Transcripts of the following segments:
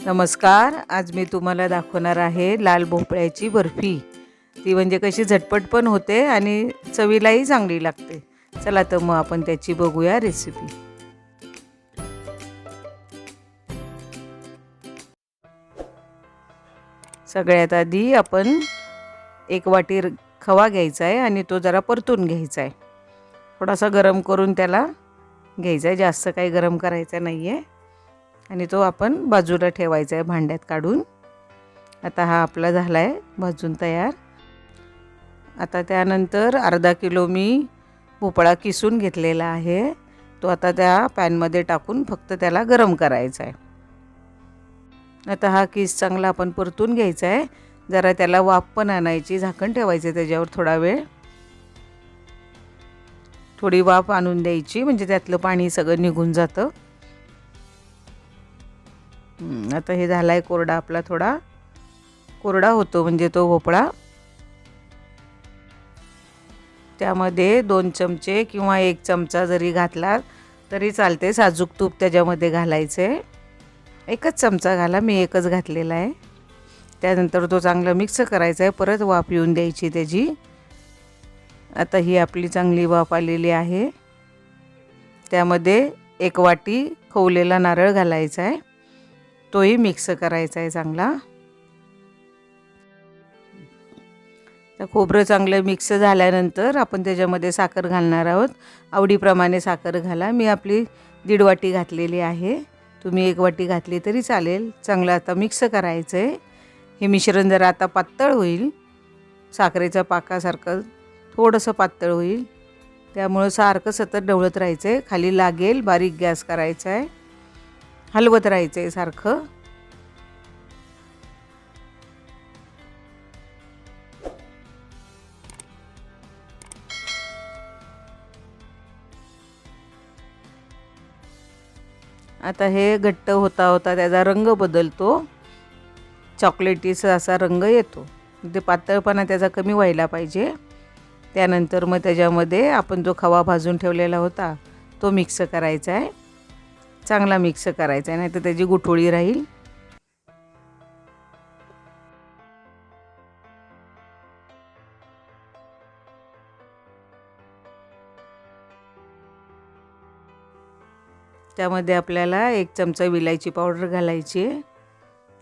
नमस्कार. आज मी तुम्हाला दाखवणार आहे लाल भोपळ्याची बर्फी. ती म्हणजे कशी झटपट पण होते आणि चवीलाही चांगली लागते. चला तर मग आपण त्याची बघूया रेसिपी. सगळ्यात आधी आपण एक वाटी खवा घ्यायचा आहे आणि तो जरा परतून घ्यायचा आहे. थोडासा गरम करून त्याला घ्यायचा आहे, जास्त काही गरम करायचा नाही आहे. आणि तो आपण बाजूला ठेवायचा आहे भांड्यात काढून. आता हा आपला झाला आहे भाजून तयार. आता त्यानंतर अर्धा किलो मी भोपळा किसून घेतलेला आहे. तो आता त्या पॅनमध्ये टाकून फक्त त्याला गरम करायचा आहे. आता हा किस चांगला आपण परतून घ्यायचा आहे. जरा त्याला वाफ पण आणायची, झाकण ठेवायचं त्याच्यावर थोडा वेळ. थोडी वाफ आणून द्यायची म्हणजे त्यातलं पाणी सगळं निघून जातं. आता हे झाला आहे कोरडा, आपला थोडा कोरडा होतो म्हणजे तो भोपळा. त्यामध्ये 2 चमचे किंवा 1 चमचा जरी घातला तरी चालते. साजूक तूप त्याच्यामध्ये घालायचे. 1च चमचा घाला, मी 1च घातलेला आहे. त्यानंतर तो चांगला मिक्स करायचा आहे, परत वाफ येऊन द्यायची त्याची. आता ही आपली चांगली वाफ आलेली आहे. त्यामध्ये 1 वाटी खवलेला नारळ घालायचा आहे, तोही मिक्स करायचा आहे चांगला. तर खोबरं चांगलं मिक्स झाल्यानंतर आपण त्याच्यामध्ये साखर घालणार आहोत. आवडीप्रमाणे साखर घाला. मी आपली 1.5 वाटी घातलेली आहे, तुम्ही 1 वाटी घातली तरी चालेल. चांगलं आता मिक्स करायचं आहे. हे मिश्रण जर आता पातळ होईल, साखरेच्या पाकासारखं थोडंसं पातळ होईल. त्यामुळं सारखं सतत ढवळत राहायचं आहे, खाली लागेल. बारीक गॅस करायचा आहे, हलवत राहायचं आहे सारखं. आता हे घट्ट होता होता त्याचा रंग बदलतो, चॉकलेटीचा असा रंग येतो. ते पातळपणा त्याचा कमी व्हायला पाहिजे. त्यानंतर मग त्याच्यामध्ये आपण जो खवा भाजून ठेवलेला होता तो मिक्स करायचा आहे. चांगला मिक्स करायचा आहे, नाही तर त्याची गुठळी राहील. त्यामध्ये आपल्याला 1 चमचा विलायची पावडर घालायची आहे,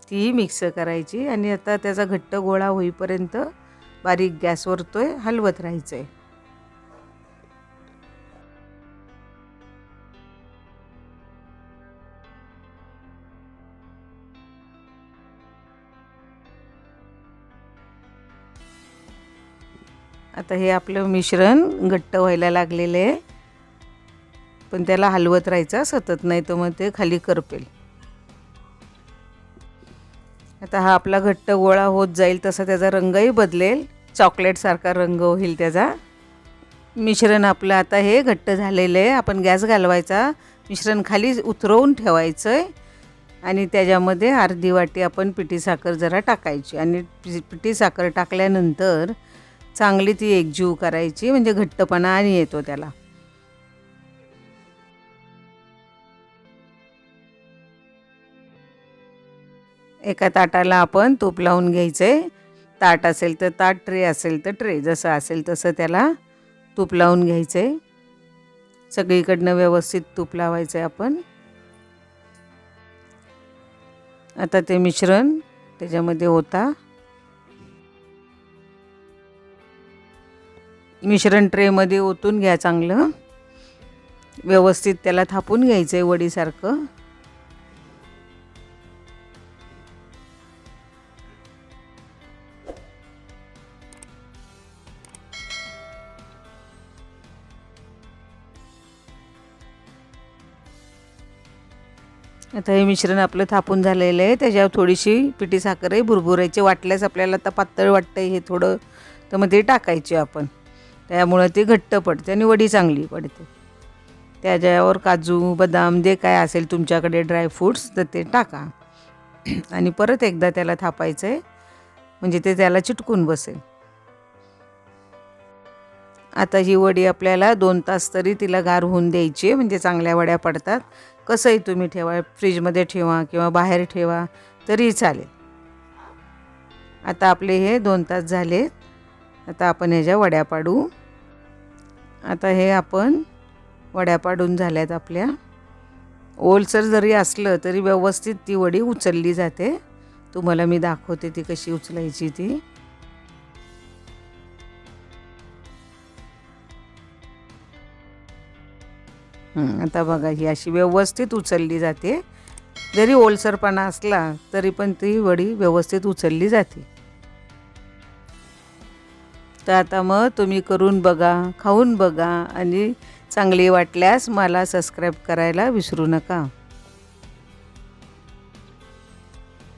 ती मिक्स करायची. आणि आता त्याचा घट्ट गोळा होईपर्यंत बारीक गॅसवर तो हलवत राहायचं आहे. आता हे आपलं मिश्रण घट्ट व्हायला लागलेलं आहे, पण त्याला हलवत राहायचं सतत, नाही तर मग ते खाली करपेल. आता हा आपला घट्ट गोळा होत जाईल तसा त्याचा रंगही बदलेल, चॉकलेटसारखा रंग होईल त्याचा. मिश्रण आपलं आता हे घट्ट झालेलं आहे. आपण गॅस घालवायचा, मिश्रण खाली उतरवून ठेवायचं आहे आणि त्याच्यामध्ये अर्धी वाटी आपण पिठी साखर जरा टाकायची. आणि पिठी साखर टाकल्यानंतर चांगली ती एकजीव करायची म्हणजे घट्टपणा आणि येतो त्याला. एका ताटाला आपण तूप लावून घ्यायचं आहे. ताट असेल तर ताट, ट्रे असेल तर ट्रे, जसं असेल तसं त्याला तूप लावून घ्यायचं आहे. सगळीकडनं व्यवस्थित तूप लावायचं आहे आपण. आता ते मिश्रण त्याच्यामध्ये होता. मिश्रण ट्रेमध्ये ओतून घ्या, चांगलं व्यवस्थित त्याला थापून घ्यायचं आहे वडीसारखं. आता हे मिश्रण आपलं थापून झालेलं आहे. त्याच्यावर थोडीशी पिठी साखरही भुरभुरायची. वाटल्यास आपल्याला आता पातळ वाटतं हे थोडं, तर मग ते टाकायचे आपण. त्यामुळं ते घट्ट पडते आणि वडी चांगली पडते. त्याच्यावर काजू, बदाम जे काय असेल तुमच्याकडे ड्रायफ्रूट्स तर ते टाका. आणि परत एकदा त्याला थापायचं आहे म्हणजे ते त्याला चिटकून बसेल. आता ही वडी आपल्याला 2 तास तरी तिला गार होऊन द्यायची, म्हणजे चांगल्या वड्या पडतात. कसंही तुम्ही ठेवा, फ्रीजमध्ये ठेवा किंवा बाहेर ठेवा, तरी चालेल. आता आपले हे 2 तास झालेत. आता आपण ह्याच्या वड्या पाडू. आता हे आपण वड्या पाडून झाल्यात आपल्या. ओलसर जरी असलं तरी व्यवस्थित ती वडी उचलली जाते. तुम्हाला मी दाखवते ती कशी उचलायची ती. आता बघा ही अशी व्यवस्थित उचलली जाते. जरी ओलसरपणा असला तरी पण ती वडी व्यवस्थित उचलली जाते. तर आता मग तुम्ही करून बघा, खाऊन बघा आणि चांगली वाटल्यास मला सबस्क्राईब करायला विसरू नका.